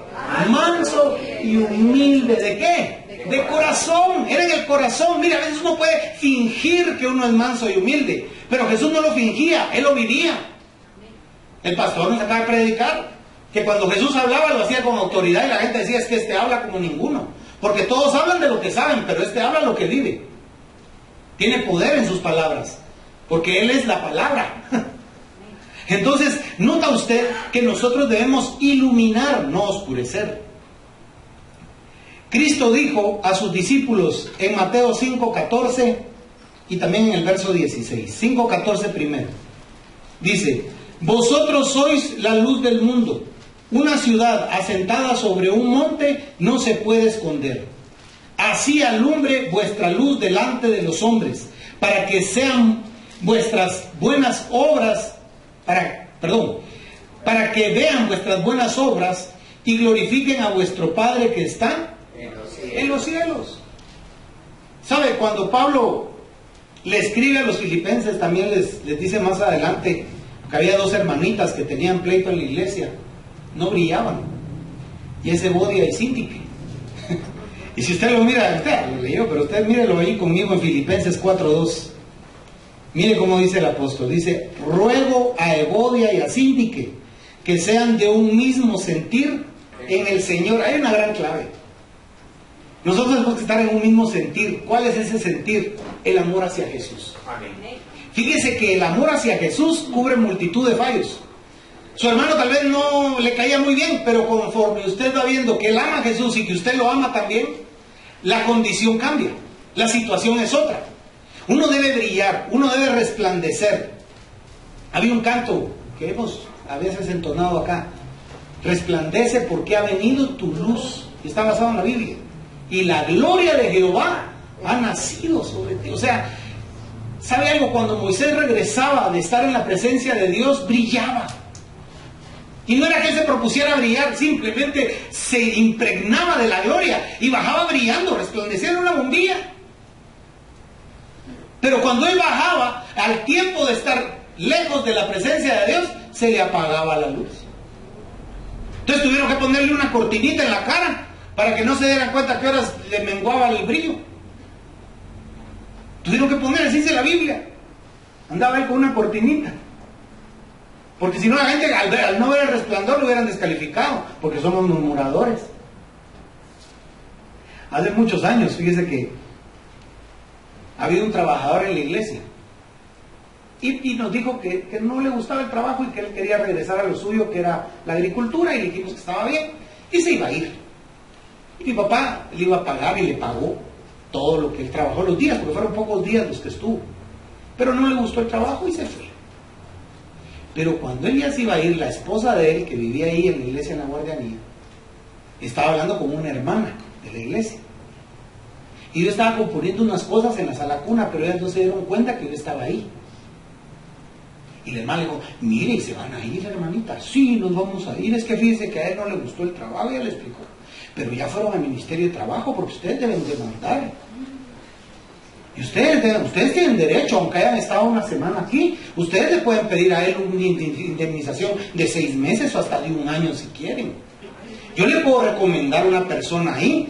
Manso y humilde. ¿De qué? De corazón. Era en el corazón. Mira, a veces uno puede fingir que uno es manso y humilde, pero Jesús no lo fingía, Él lo vivía. El pastor nos acaba de predicar que cuando Jesús hablaba lo hacía con autoridad, y la gente decía, es que este habla como ninguno, porque todos hablan de lo que saben, pero este habla lo que vive. Tiene poder en sus palabras, porque Él es la palabra. Entonces, nota usted que nosotros debemos iluminar, no oscurecer. Cristo dijo a sus discípulos en Mateo 5:14 y también en el verso 16, 5:14 primero, dice, vosotros sois la luz del mundo. Una ciudad asentada sobre un monte no se puede esconder. Así alumbre vuestra luz delante de los hombres, para que sean vuestras buenas obras, para que vean vuestras buenas obras y glorifiquen a vuestro Padre que está en los cielos. ¿Sabe? Cuando Pablo le escribe a los filipenses, también les dice más adelante que había dos hermanitas que tenían pleito en la iglesia, no brillaban, y ese Evodia y Síntique. Y si usted lo mira, usted lo leyó, pero usted mírelo ahí conmigo en Filipenses 4:2. Mire cómo dice el apóstol. Dice, ruego a Evodia y a Síntique que sean de un mismo sentir en el Señor. Hay una gran clave. Nosotros tenemos que estar en un mismo sentir. ¿Cuál es ese sentir? El amor hacia Jesús. Amén. Fíjese que el amor hacia Jesús cubre multitud de fallos. Su hermano tal vez no le caía muy bien, pero conforme usted va viendo que él ama a Jesús y que usted lo ama también, la condición cambia, la situación es otra. Uno debe brillar, uno debe resplandecer. Había un canto que hemos a veces entonado acá: resplandece porque ha venido tu luz. Y está basado en la Biblia. Y la gloria de Jehová ha nacido sobre ti. O sea, ¿sabe algo? Cuando Moisés regresaba de estar en la presencia de Dios, brillaba. Y no era que él se propusiera brillar, simplemente se impregnaba de la gloria y bajaba brillando, resplandeciendo una bombilla. Pero cuando él bajaba, al tiempo de estar lejos de la presencia de Dios, se le apagaba la luz. Entonces tuvieron que ponerle una cortinita en la cara para que no se dieran cuenta que horas le menguaba el brillo. Tuvieron que poner, así dice la Biblia, andaba él con una cortinita. Porque si no, la gente al no ver el resplandor lo hubieran descalificado, porque somos murmuradores. Hace muchos años, fíjese que había un trabajador en la iglesia y nos dijo que no le gustaba el trabajo y que él quería regresar a lo suyo, que era la agricultura, y le dijimos que estaba bien y se iba a ir. Y mi papá le iba a pagar y le pagó todo lo que él trabajó los días, porque fueron pocos días los que estuvo, pero no le gustó el trabajo y se fue. Pero cuando él ya se iba a ir, la esposa de él, que vivía ahí en la iglesia en la Guardianía, estaba hablando con una hermana de la iglesia. Y yo estaba componiendo unas cosas en la sala cuna, pero ellas no se dieron cuenta que yo estaba ahí. Y la hermana le dijo: mire, ¿y se van a ir, hermanita? Sí, nos vamos a ir. Es que fíjese que a él no le gustó el trabajo, ya le explicó. Pero ya fueron al Ministerio de Trabajo, porque ustedes deben demandar. Y ustedes tienen derecho, aunque hayan estado una semana aquí, ustedes le pueden pedir a él una indemnización de 6 meses o hasta de 1 año si quieren. Yo le puedo recomendar una persona ahí.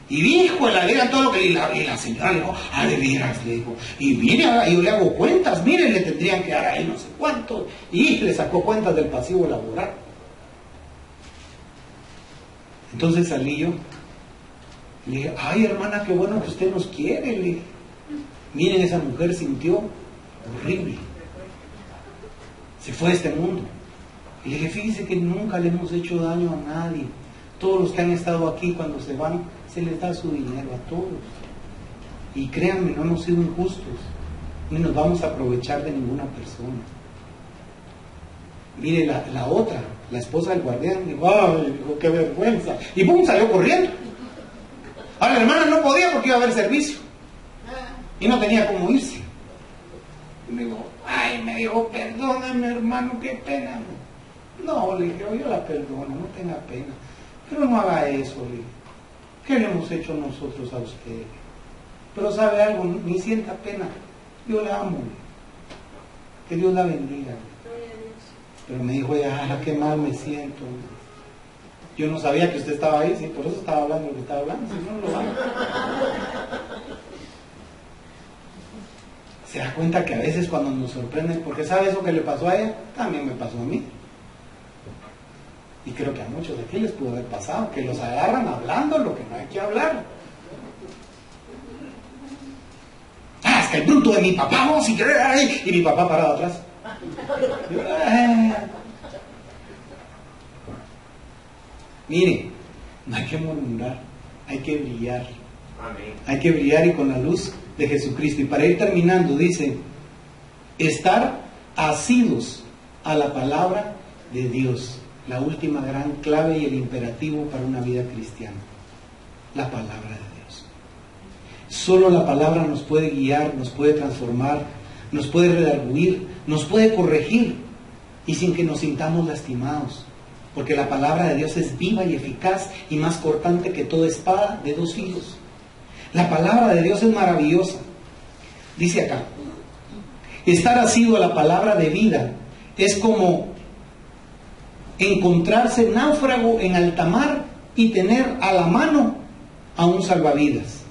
Y dijo, le dieron todo lo que... Y la señora le dijo: ah, de veras, le dijo. Y mire, yo le hago cuentas, mire, le tendrían que dar a él no sé cuánto. Y le sacó cuentas del pasivo laboral. Entonces salí yo. Le dije: ay, hermana, qué bueno que usted nos quiere. Le dije: miren, esa mujer sintió horrible. Se fue de este mundo. Y le dije: fíjese que nunca le hemos hecho daño a nadie. Todos los que han estado aquí, cuando se van, se les da su dinero a todos. Y créanme, no hemos sido injustos, ni nos vamos a aprovechar de ninguna persona. Mire, la otra, la esposa del guardián, dijo: ay, qué vergüenza. Y pum, salió corriendo. Ahora la hermana no podía porque iba a haber servicio. Y no tenía cómo irse. Y me dijo: ay, me dijo, perdóname, hermano, qué pena. No, le dije: yo la perdono, no tenga pena. Pero no haga eso, le dije. ¿Qué le hemos hecho nosotros a usted? Pero sabe algo, ni sienta pena. Yo la amo. Que Dios la bendiga. Pero me dijo: ya, qué mal me siento. Yo no sabía que usted estaba ahí, sí, por eso estaba hablando lo que estaba hablando, si no lo hago. Se da cuenta que a veces cuando nos sorprenden, porque sabe eso que le pasó a ella, también me pasó a mí. Y creo que a muchos de aquí les pudo haber pasado, que los agarran hablando lo que no hay que hablar. Ah, es que el bruto de mi papá, vos, y mi papá parado atrás. Mire, no hay que murmurar, hay que brillar. Amén. Hay que brillar, y con la luz de Jesucristo. Y para ir terminando, dice: estar asidos a la palabra de Dios. La última gran clave y el imperativo para una vida cristiana: la palabra de Dios. Solo la palabra nos puede guiar, nos puede transformar, nos puede redarguir, nos puede corregir, y sin que nos sintamos lastimados, porque la palabra de Dios es viva y eficaz y más cortante que toda espada de 2 filos. La palabra de Dios es maravillosa. Dice acá: estar asido a la palabra de vida es como encontrarse náufrago en alta mar y tener a la mano a un salvavidas,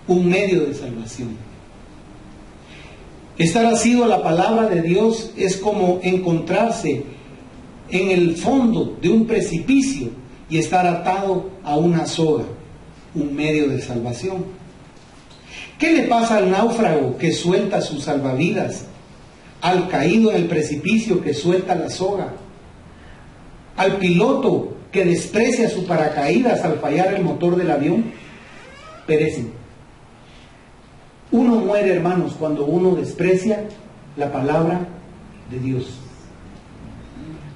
un medio de salvación. Estar asido a la palabra de Dios es como encontrarse en el fondo de un precipicio y estar atado a una soga, un medio de salvación. ¿Qué le pasa al náufrago que suelta sus salvavidas? Al caído en el precipicio que suelta la soga. Al piloto que desprecia su paracaídas al fallar el motor del avión. Perecen. Uno muere, hermanos, cuando uno desprecia la palabra de Dios.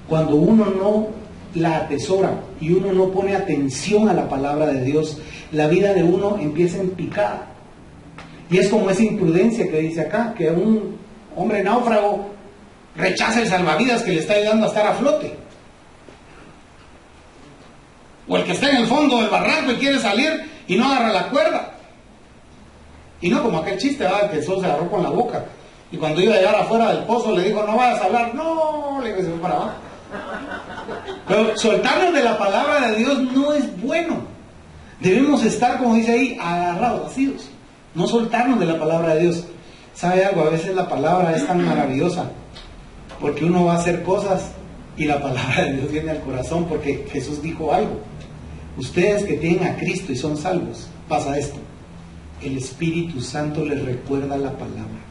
Cuando uno no la atesora y uno no pone atención a la palabra de Dios, la vida de uno empieza en picada. Y es como esa imprudencia que dice acá, que un hombre náufrago rechaza el salvavidas que le está ayudando a estar a flote. O el que está en el fondo del barranco y quiere salir y no agarra la cuerda. Y no como aquel chiste, ¿verdad? Que solo se agarró con la boca. Y cuando iba a llegar afuera del pozo le dijo, no vayas a hablar. No, le dijo, se fue para abajo. Pero soltarnos de la palabra de Dios no es bueno. Debemos estar, como dice ahí, agarrados, asidos. No soltarnos de la palabra de Dios. ¿Sabe algo? A veces la palabra es tan maravillosa. Porque uno va a hacer cosas y la palabra de Dios viene al corazón, porque Jesús dijo algo. Ustedes que tienen a Cristo y son salvos, pasa esto. El Espíritu Santo les recuerda la palabra.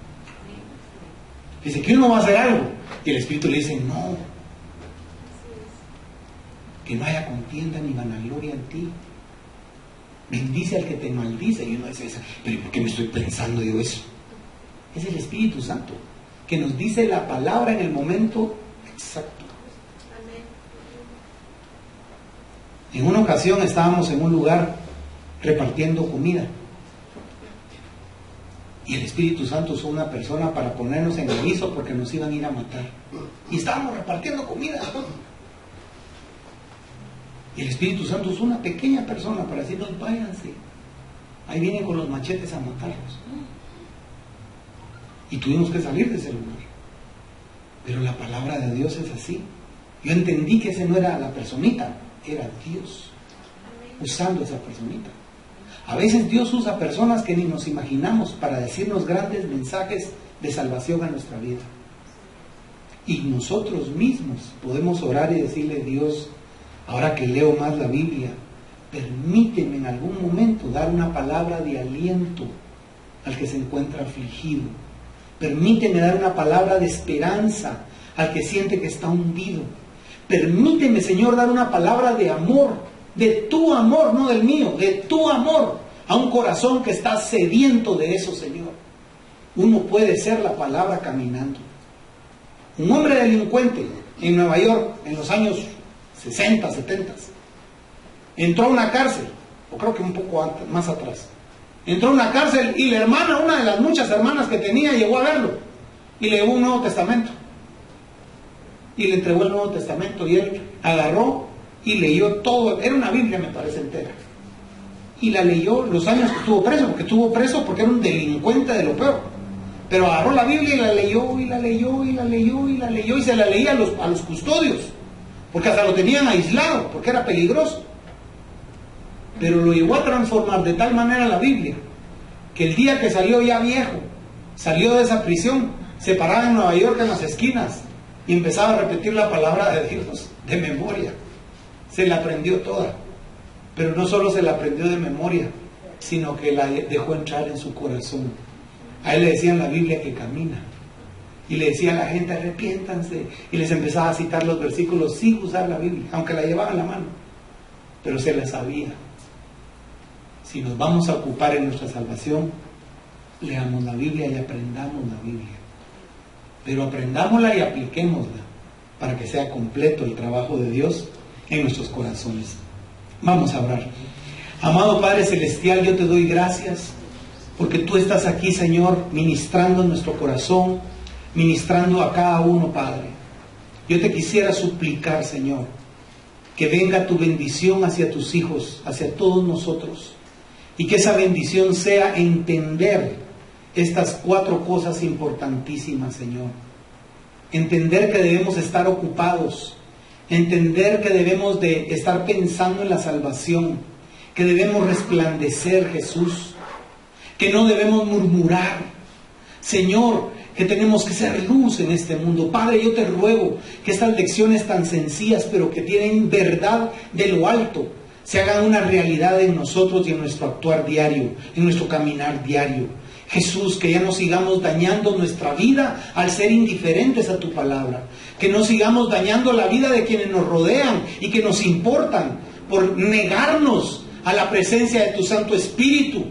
Dice que uno va a hacer algo y el Espíritu le dice, no. Que no haya contienda ni vanagloria en ti. Bendice al que te maldice. Y uno dice, pero ¿por qué me estoy pensando yo eso? Es el Espíritu Santo que nos dice la palabra en el momento exacto. En una ocasión estábamos en un lugar repartiendo comida y el Espíritu Santo usó una persona para ponernos en aviso porque nos iban a ir a matar y estábamos repartiendo comida y el Espíritu Santo usó una pequeña persona para decirnos, váyanse, ahí vienen con los machetes a matarlos. Y tuvimos que salir de ese lugar. Pero la palabra de Dios es así. Yo entendí que ese no era la personita, era Dios usando esa personita. A veces Dios usa personas que ni nos imaginamos para decirnos grandes mensajes de salvación a nuestra vida. Y nosotros mismos podemos orar y decirle, Dios, ahora que leo más la Biblia, permíteme en algún momento dar una palabra de aliento al que se encuentra afligido. Permíteme dar una palabra de esperanza al que siente que está hundido. Permíteme, Señor, dar una palabra de amor, de tu amor, no del mío, de tu amor, a un corazón que está sediento de eso, Señor. Uno puede ser la palabra caminando. Un hombre delincuente en Nueva York, en los años 60, 70, entró a una cárcel, o creo que un poco antes, más atrás. Entró a una cárcel y la hermana, una de las muchas hermanas que tenía, llegó a verlo y le llevó un Nuevo Testamento. Y le entregó el Nuevo Testamento y él agarró y leyó todo. Era una Biblia, me parece, entera. Y la leyó los años que estuvo preso, porque estuvo preso porque era un delincuente de lo peor. Pero agarró la Biblia y la leyó, y la leyó, y la leyó, y la leyó, y se la leía a los custodios, porque hasta lo tenían aislado, porque era peligroso. Pero lo llevó a transformar de tal manera la Biblia, que el día que salió ya viejo, salió de esa prisión, se paraba en Nueva York en las esquinas y empezaba a repetir la palabra de Dios de memoria. Se la aprendió toda, pero no solo se la aprendió de memoria, sino que la dejó entrar en su corazón. A él le decían la Biblia que camina, y le decía a la gente, arrepiéntanse, y les empezaba a citar los versículos sin usar la Biblia, aunque la llevaba en la mano, pero se la sabía. Si nos vamos a ocupar en nuestra salvación, leamos la Biblia y aprendamos la Biblia. Pero aprendámosla y apliquémosla para que sea completo el trabajo de Dios en nuestros corazones. Vamos a orar. Amado Padre Celestial, yo te doy gracias porque tú estás aquí, Señor, ministrando en nuestro corazón, ministrando a cada uno, Padre. Yo te quisiera suplicar, Señor, que venga tu bendición hacia tus hijos, hacia todos nosotros. Y que esa bendición sea entender estas 4 cosas importantísimas, Señor. Entender que debemos estar ocupados. Entender que debemos de estar pensando en la salvación. Que debemos resplandecer, Jesús. Que no debemos murmurar. Señor, que tenemos que ser luz en este mundo. Padre, yo te ruego que estas lecciones tan sencillas, pero que tienen verdad de lo alto, se hagan una realidad en nosotros y en nuestro actuar diario, en nuestro caminar diario. Jesús, que ya no sigamos dañando nuestra vida al ser indiferentes a tu palabra, que no sigamos dañando la vida de quienes nos rodean y que nos importan por negarnos a la presencia de tu Santo Espíritu,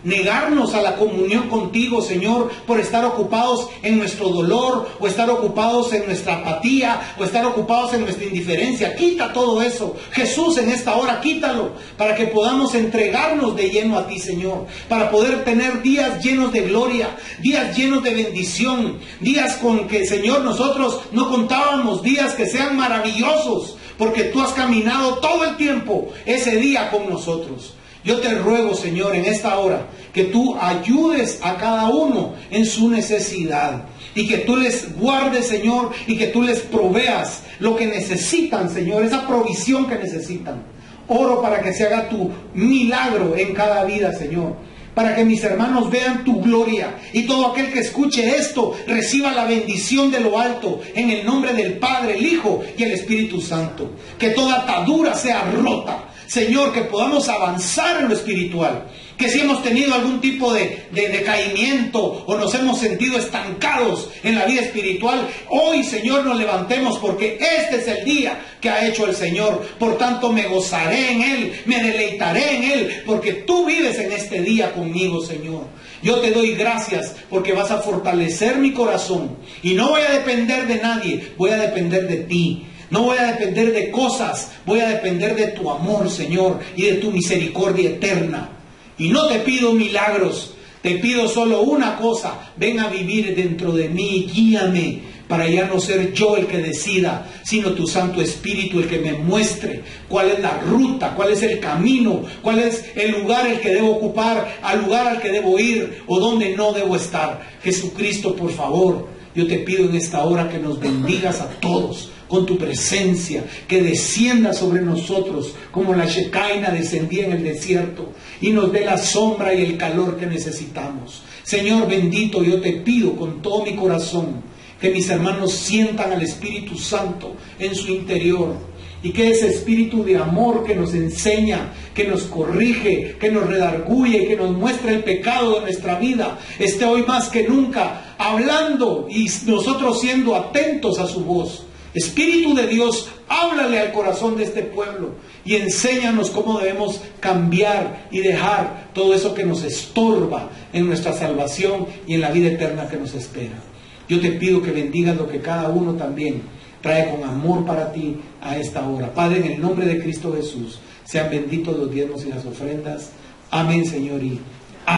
negarnos a la comunión contigo, Señor, por estar ocupados en nuestro dolor, o estar ocupados en nuestra apatía, o estar ocupados en nuestra indiferencia. Quita todo eso, Jesús, en esta hora, quítalo, para que podamos entregarnos de lleno a ti, Señor, para poder tener días llenos de gloria, días llenos de bendición, días con que, Señor, nosotros no contábamos, días que sean maravillosos, porque tú has caminado todo el tiempo ese día con nosotros. Yo te ruego, Señor, en esta hora, que tú ayudes a cada uno en su necesidad, y que tú les guardes, Señor, y que tú les proveas lo que necesitan, Señor, esa provisión que necesitan. Oro para que se haga tu milagro en cada vida, Señor, para que mis hermanos vean tu gloria, y todo aquel que escuche esto reciba la bendición de lo alto, en el nombre del Padre, el Hijo y el Espíritu Santo. Que toda atadura sea rota, Señor, que podamos avanzar en lo espiritual, que si hemos tenido algún tipo de decaimiento o nos hemos sentido estancados en la vida espiritual, hoy, Señor, nos levantemos, porque este es el día que ha hecho el Señor. Por tanto, me gozaré en Él, me deleitaré en Él, porque tú vives en este día conmigo, Señor. Yo te doy gracias porque vas a fortalecer mi corazón, y no voy a depender de nadie, voy a depender de ti. No voy a depender de cosas, voy a depender de tu amor, Señor, y de tu misericordia eterna. Y no te pido milagros, te pido solo una cosa: ven a vivir dentro de mí, guíame, para ya no ser yo el que decida, sino tu Santo Espíritu el que me muestre cuál es la ruta, cuál es el camino, cuál es el lugar el que debo ocupar, al lugar al que debo ir, o donde no debo estar. Jesucristo, por favor, yo te pido en esta hora que nos bendigas a todos con tu presencia, que descienda sobre nosotros como la Shekinah descendía en el desierto, y nos dé la sombra y el calor que necesitamos. Señor bendito, yo te pido con todo mi corazón que mis hermanos sientan al Espíritu Santo en su interior, y que ese espíritu de amor que nos enseña, que nos corrige, que nos redarguye y que nos muestra el pecado de nuestra vida, esté hoy más que nunca hablando, y nosotros siendo atentos a su voz. Espíritu de Dios, háblale al corazón de este pueblo y enséñanos cómo debemos cambiar y dejar todo eso que nos estorba en nuestra salvación y en la vida eterna que nos espera. Yo te pido que bendigas lo que cada uno también trae con amor para ti a esta hora. Padre, en el nombre de Cristo Jesús, sean benditos los diezmos y las ofrendas. Amén, Señor, y